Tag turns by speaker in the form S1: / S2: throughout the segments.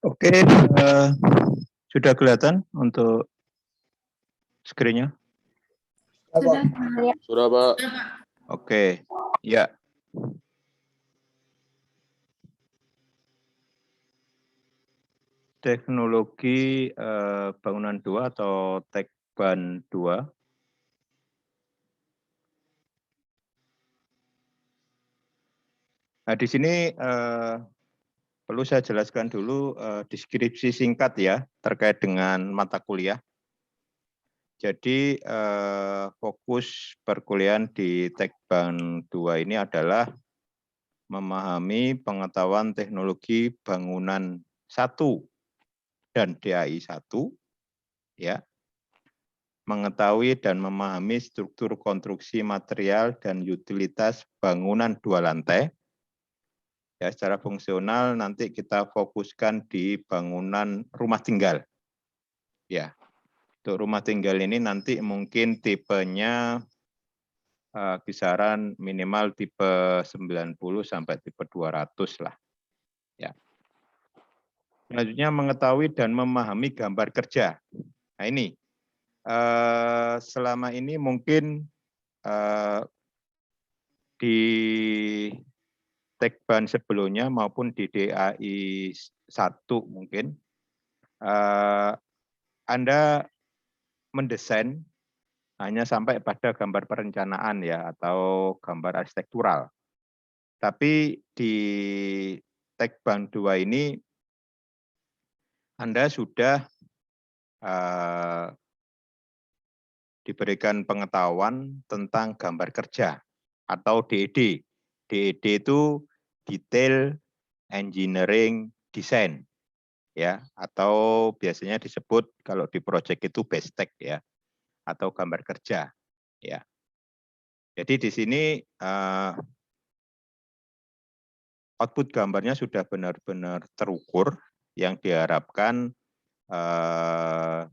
S1: Oke, sudah kelihatan untuk screen-nya?
S2: Sudah, Pak.
S1: Oke, ya. Teknologi bangunan 2 atau Tekban 2. Nah, di sini perlu saya jelaskan dulu deskripsi singkat ya terkait dengan mata kuliah. Jadi fokus perkuliahan di Tekban 2 ini adalah memahami pengetahuan teknologi bangunan 1 dan DAI 1, ya, mengetahui dan memahami struktur konstruksi material dan utilitas bangunan 2 lantai. Ya, secara fungsional nanti kita fokuskan di bangunan rumah tinggal. Ya, untuk rumah tinggal ini nanti mungkin tipenya kisaran minimal tipe 90 sampai tipe 200 lah. Ya. Selanjutnya mengetahui dan memahami gambar kerja. Nah ini, selama ini mungkin di Tekban sebelumnya maupun di DAI 1 mungkin, Anda mendesain hanya sampai pada gambar perencanaan ya atau gambar arsitektural. Tapi di Tekban 2 ini Anda sudah diberikan pengetahuan tentang gambar kerja atau DED. DED itu Detail Engineering Design, ya, atau biasanya disebut kalau di proyek itu BESTEK ya, atau gambar kerja, ya. Jadi di sini output gambarnya sudah benar-benar terukur yang diharapkan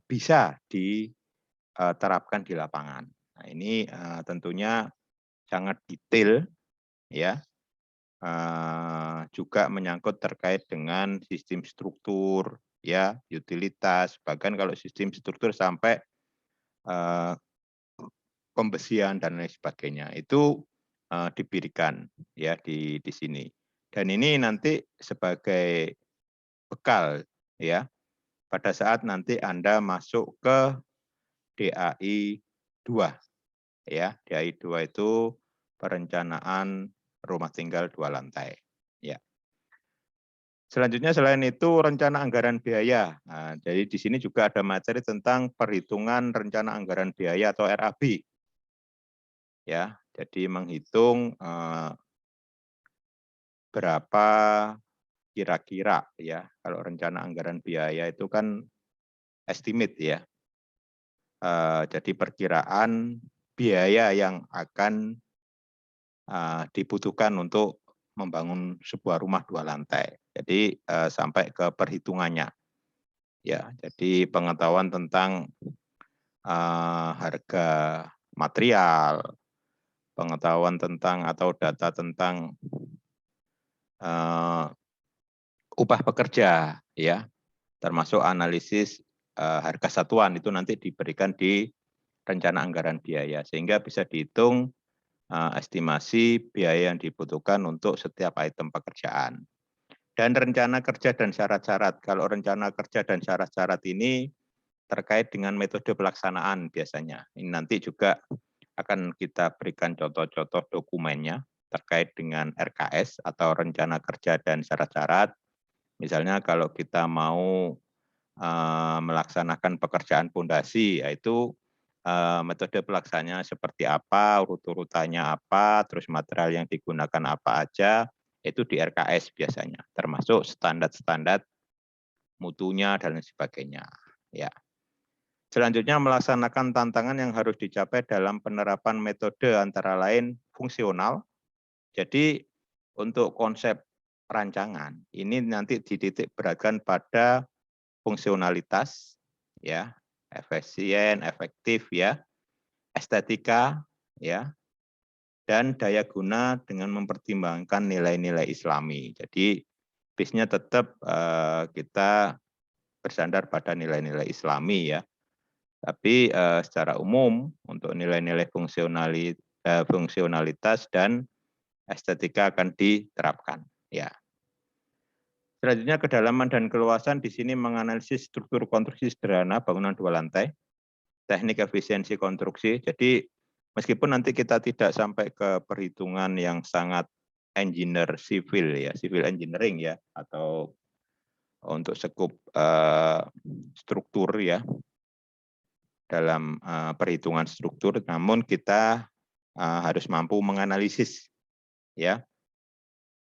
S1: bisa diterapkan di lapangan. Nah, ini tentunya sangat detail, ya. Juga menyangkut terkait dengan sistem struktur, ya, utilitas, bahkan kalau sistem struktur sampai pembesian dan lain sebagainya itu diberikan ya di sini. Dan ini nanti sebagai bekal ya pada saat nanti Anda masuk ke DAI 2 ya. DAI 2 itu perencanaan rumah tinggal 2 lantai ya. Selanjutnya selain itu rencana anggaran biaya. Nah, jadi di sini juga ada materi tentang perhitungan rencana anggaran biaya atau RAB. Ya, jadi menghitung berapa kira-kira ya, kalau rencana anggaran biaya itu kan estimate ya. Jadi perkiraan biaya yang akan dibutuhkan untuk membangun sebuah rumah 2 lantai. Jadi sampai ke perhitungannya. Ya, jadi pengetahuan tentang harga material, pengetahuan tentang atau data tentang upah pekerja, ya, termasuk analisis harga satuan itu nanti diberikan di rencana anggaran biaya, sehingga bisa dihitung estimasi biaya yang dibutuhkan untuk setiap item pekerjaan. Dan rencana kerja dan syarat-syarat, kalau rencana kerja dan syarat-syarat ini terkait dengan metode pelaksanaan biasanya. Ini nanti juga akan kita berikan contoh-contoh dokumennya terkait dengan RKS atau rencana kerja dan syarat-syarat. Misalnya kalau kita mau melaksanakan pekerjaan pondasi, yaitu metode pelaksanaannya seperti apa, urut-urutannya apa, terus material yang digunakan apa aja, itu di RKS biasanya, termasuk standar-standar mutunya dan lain sebagainya. Ya. Selanjutnya melaksanakan tantangan yang harus dicapai dalam penerapan metode antara lain fungsional. Jadi untuk konsep rancangan ini nanti dititik beratkan pada fungsionalitas, ya, efisien, efektif, ya, estetika, ya, dan daya guna dengan mempertimbangkan nilai-nilai Islami. Jadi base-nya tetap kita bersandar pada nilai-nilai Islami ya. Tapi secara umum untuk nilai-nilai fungsionalitas dan estetika akan diterapkan. Ya. Selanjutnya kedalaman dan keluasan di sini menganalisis struktur konstruksi sederhana bangunan 2 lantai, teknik efisiensi konstruksi. Jadi meskipun nanti kita tidak sampai ke perhitungan yang sangat engineer sivil ya, civil engineering ya, atau untuk sekup struktur ya, dalam perhitungan struktur, namun kita harus mampu menganalisis ya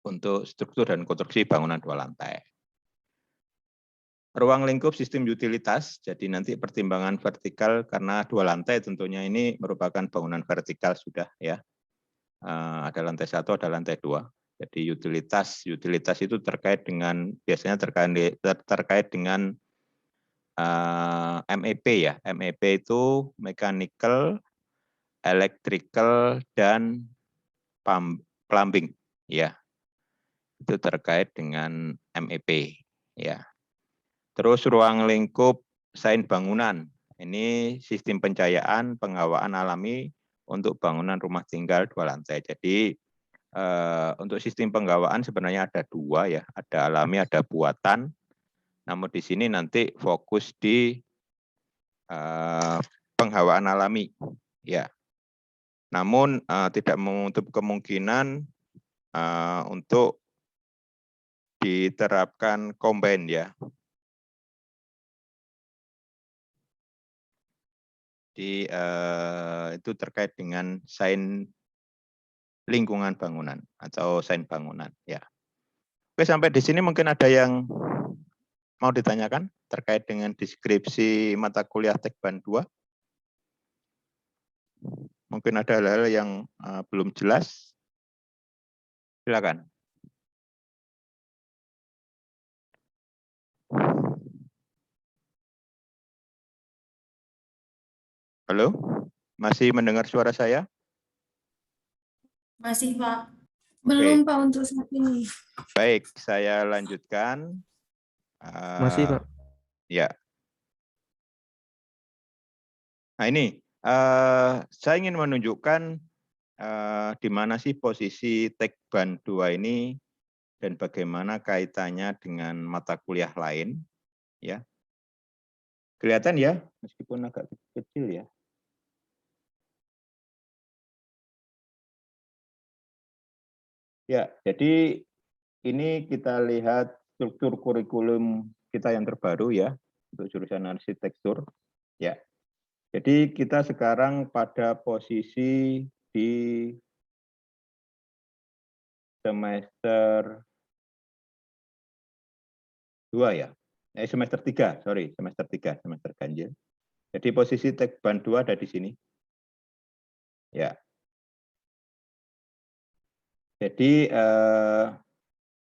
S1: untuk struktur dan konstruksi bangunan 2 lantai. Ruang lingkup sistem utilitas, jadi nanti pertimbangan vertikal karena 2 lantai tentunya ini merupakan bangunan vertikal sudah ya. Ada lantai 1, ada lantai 2. Jadi utilitas itu terkait dengan biasanya terkait dengan MEP ya. MEP itu mechanical, electrical dan plumbing ya. Itu terkait dengan MEP ya. Terus ruang lingkup sains bangunan. Ini sistem pencahayaan penghawaan alami untuk bangunan rumah tinggal 2 lantai. Jadi untuk sistem penghawaan sebenarnya ada 2 ya, ada alami, ada buatan. Namun di sini nanti fokus di penghawaan alami ya. Namun tidak menutup kemungkinan untuk diterapkan combine ya. Itu terkait dengan sains lingkungan bangunan atau sains bangunan ya. Oke, sampai di sini mungkin ada yang mau ditanyakan terkait dengan deskripsi mata kuliah Tekban 2. Mungkin ada hal-hal yang belum jelas. Silakan. Halo, masih mendengar suara saya?
S2: Masih, Pak. Belum, Pak, untuk saat ini.
S1: Baik, saya lanjutkan.
S3: Masih, Pak.
S1: Ya. Nah ini, saya ingin menunjukkan di mana sih posisi Tekban 2 ini dan bagaimana kaitannya dengan mata kuliah lain. Ya. Kelihatan ya, meskipun agak kecil ya. Ya, jadi ini kita lihat struktur kurikulum kita yang terbaru ya, untuk jurusan arsitektur. Ya, jadi kita sekarang pada posisi di semester 2 ya, semester 3, sorry, semester 3, semester ganjil. Jadi posisi Tekban 2 ada di sini. Ya. Jadi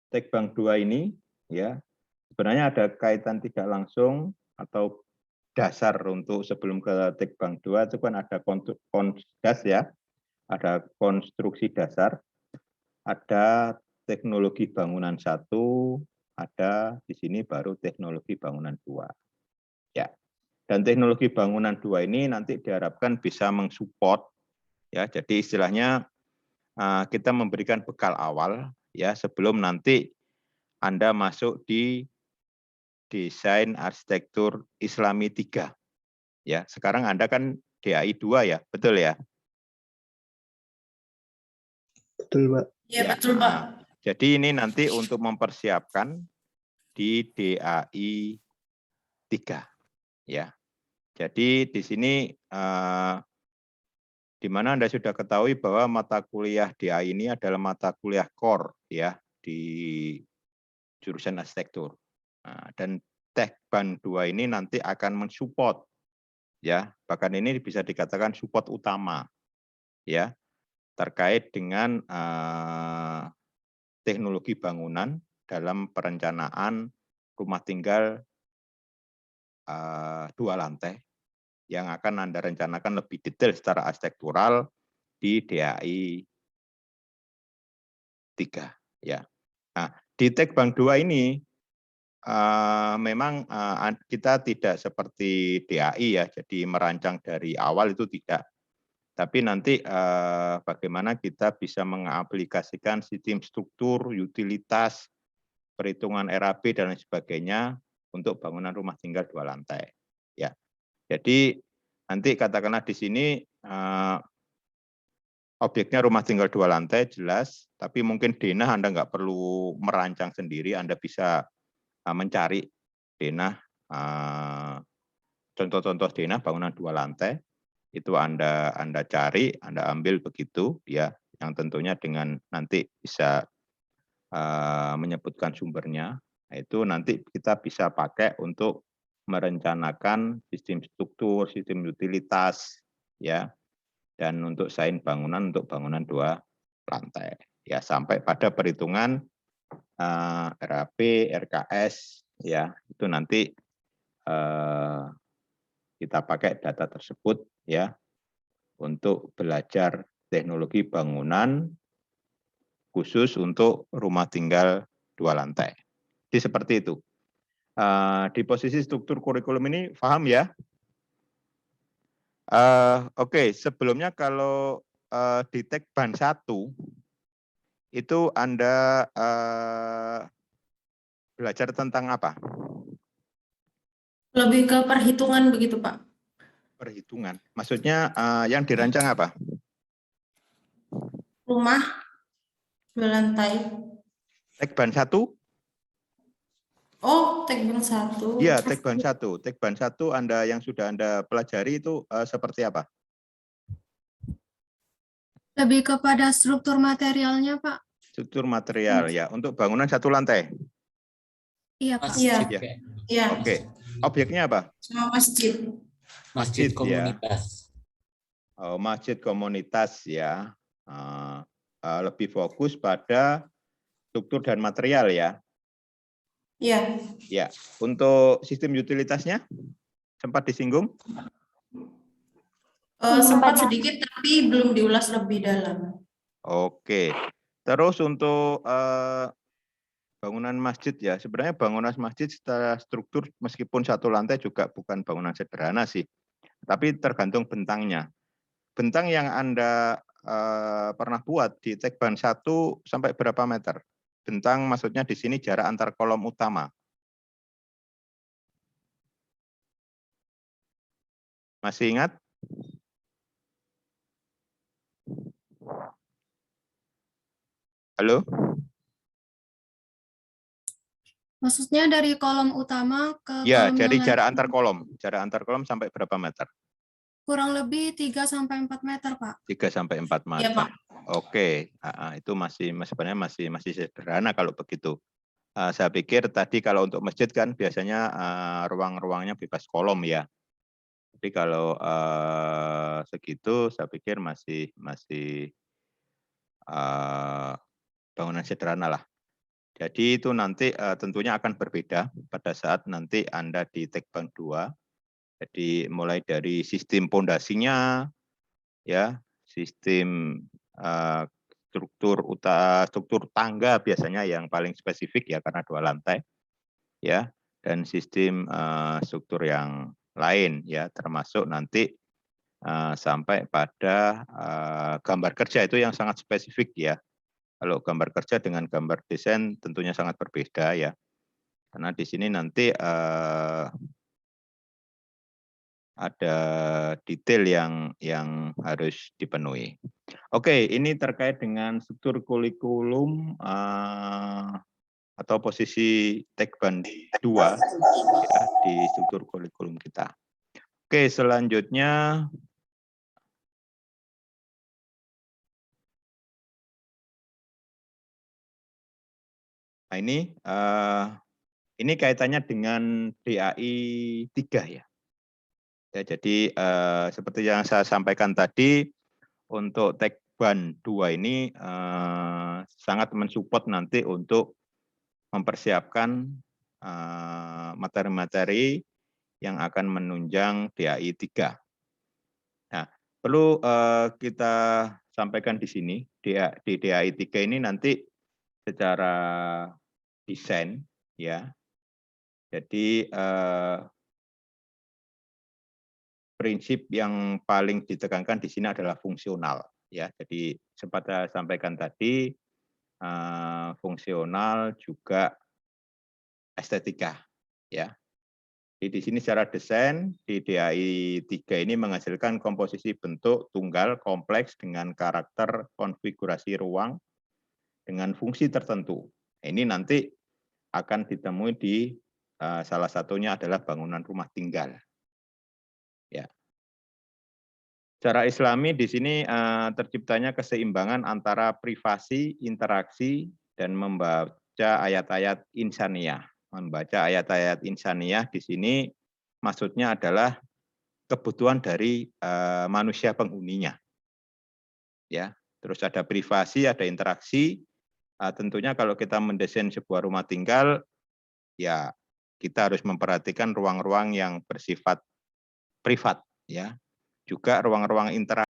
S1: Tekban 2 ini ya sebenarnya ada kaitan tidak langsung atau dasar untuk sebelum ke Tekban 2 itu kan ada konsdas ya, ada konstruksi dasar, ada teknologi bangunan 1, ada di sini baru teknologi bangunan 2. Ya. Dan teknologi bangunan 2 ini nanti diharapkan bisa mensupport ya. Jadi istilahnya kita memberikan bekal awal ya sebelum nanti Anda masuk di desain arsitektur Islami 3. Ya, sekarang Anda kan DAI 2 ya, betul ya?
S3: Betul, Pak.
S2: Iya, betul, Pak.
S1: Jadi ini nanti untuk mempersiapkan di DAI 3 ya. Jadi di sini di mana Anda sudah ketahui bahwa mata kuliah DAI ini adalah mata kuliah core ya di jurusan arsitektur. Dan Tekban 2 ini nanti akan mensupport ya, bahkan ini bisa dikatakan support utama ya terkait dengan teknologi bangunan dalam perencanaan rumah tinggal 2 lantai yang akan Anda rencanakan lebih detail secara arsitektural di DAI 3 ya. Nah, di Tekbang 2 ini memang kita tidak seperti DAI ya, jadi merancang dari awal itu tidak. Tapi nanti bagaimana kita bisa mengaplikasikan sistem struktur, utilitas, perhitungan RAB dan lain sebagainya untuk bangunan rumah tinggal 2 lantai. Ya, jadi nanti katakanlah di sini objeknya rumah tinggal 2 lantai jelas, tapi mungkin denah Anda nggak perlu merancang sendiri, Anda bisa mencari denah, contoh-contoh denah bangunan 2 lantai, itu Anda cari, Anda ambil begitu ya, yang tentunya dengan nanti bisa menyebutkan sumbernya, itu nanti kita bisa pakai untuk merencanakan sistem struktur, sistem utilitas, ya, dan untuk desain bangunan untuk bangunan 2 lantai. Ya, sampai pada perhitungan RAB, RKS, ya, itu nanti kita pakai data tersebut ya untuk belajar teknologi bangunan khusus untuk rumah tinggal 2 lantai. Jadi seperti itu. Di posisi struktur kurikulum ini paham ya? Oke, sebelumnya kalau di Tekban 1 itu Anda belajar tentang apa?
S2: Lebih ke perhitungan begitu, Pak.
S1: Perhitungan. Maksudnya yang dirancang apa?
S2: Rumah 2 lantai.
S1: Tekban 1?
S2: Oh, Tekbang 1.
S1: Iya, Tekban 1. Tekban 1 Anda yang sudah Anda pelajari itu seperti apa?
S2: Lebih kepada struktur materialnya, Pak.
S1: Struktur material ya, untuk bangunan 1 lantai.
S2: Iya, Pak.
S4: Masjid,
S1: Ya.
S2: Iya.
S1: Oke. Objeknya apa?
S2: Sama masjid.
S4: masjid
S1: ya.
S4: komunitas.
S1: Oh, masjid komunitas ya. Lebih fokus pada struktur dan material ya.
S2: Iya.
S1: Ya. Untuk sistem utilitasnya sempat disinggung?
S2: Sempat sedikit tapi belum diulas lebih dalam.
S1: Oke. Terus untuk bangunan masjid ya, sebenarnya bangunan masjid secara struktur meskipun 1 lantai juga bukan bangunan sederhana sih, tapi tergantung bentangnya. Bentang yang Anda pernah buat di Tekban 1 sampai berapa meter? Bentang maksudnya di sini jarak antar kolom utama. Masih ingat? Halo?
S2: Maksudnya dari kolom utama ke
S1: Ya,
S2: kolom
S1: jadi
S2: yang
S1: jarak
S2: lain
S1: antar kolom. Jarak antar kolom sampai berapa meter?
S2: kurang lebih 3-4 meter, Pak.
S1: 3 sampai 4 meter.
S2: Iya, Pak.
S1: Oke, itu sebenarnya masih sederhana kalau begitu. Saya pikir tadi kalau untuk masjid kan biasanya ruang-ruangnya bebas kolom ya. Jadi kalau segitu saya pikir masih bangunan sederhana lah. Jadi itu nanti tentunya akan berbeda pada saat nanti Anda di Tekbang 2. Jadi mulai dari sistem pondasinya, ya, sistem struktur tangga biasanya yang paling spesifik ya karena 2 lantai, ya, dan sistem struktur yang lain ya termasuk nanti sampai pada gambar kerja itu yang sangat spesifik ya. Kalau gambar kerja dengan gambar desain tentunya sangat berbeda ya. Karena di sini nanti ada detail yang harus dipenuhi. Oke, ini terkait dengan struktur kurikulum atau posisi Tekban 2 ya, di struktur kurikulum kita. Oke, selanjutnya nah ini kaitannya dengan DAI 3 ya. Ya, jadi seperti yang saya sampaikan tadi, untuk Tekban 2 ini sangat mensupport nanti untuk mempersiapkan materi-materi yang akan menunjang DAI 3. Nah, perlu kita sampaikan di sini, di DAI 3 ini nanti secara desain, ya. Jadi prinsip yang paling ditekankan di sini adalah fungsional, ya. Jadi sempat saya sampaikan tadi, fungsional juga estetika, ya. Jadi di sini secara desain di DAI 3 ini menghasilkan komposisi bentuk tunggal kompleks dengan karakter konfigurasi ruang dengan fungsi tertentu. Ini nanti akan ditemui di salah satunya adalah bangunan rumah tinggal. Ya. Secara Islami di sini terciptanya keseimbangan antara privasi, interaksi, dan membaca ayat-ayat insaniyah. Membaca ayat-ayat insaniyah di sini maksudnya adalah kebutuhan dari manusia penghuninya. Ya, terus ada privasi, ada interaksi. Tentunya kalau kita mendesain sebuah rumah tinggal, ya kita harus memperhatikan ruang-ruang yang bersifat privat, ya. Juga ruang-ruang interaksi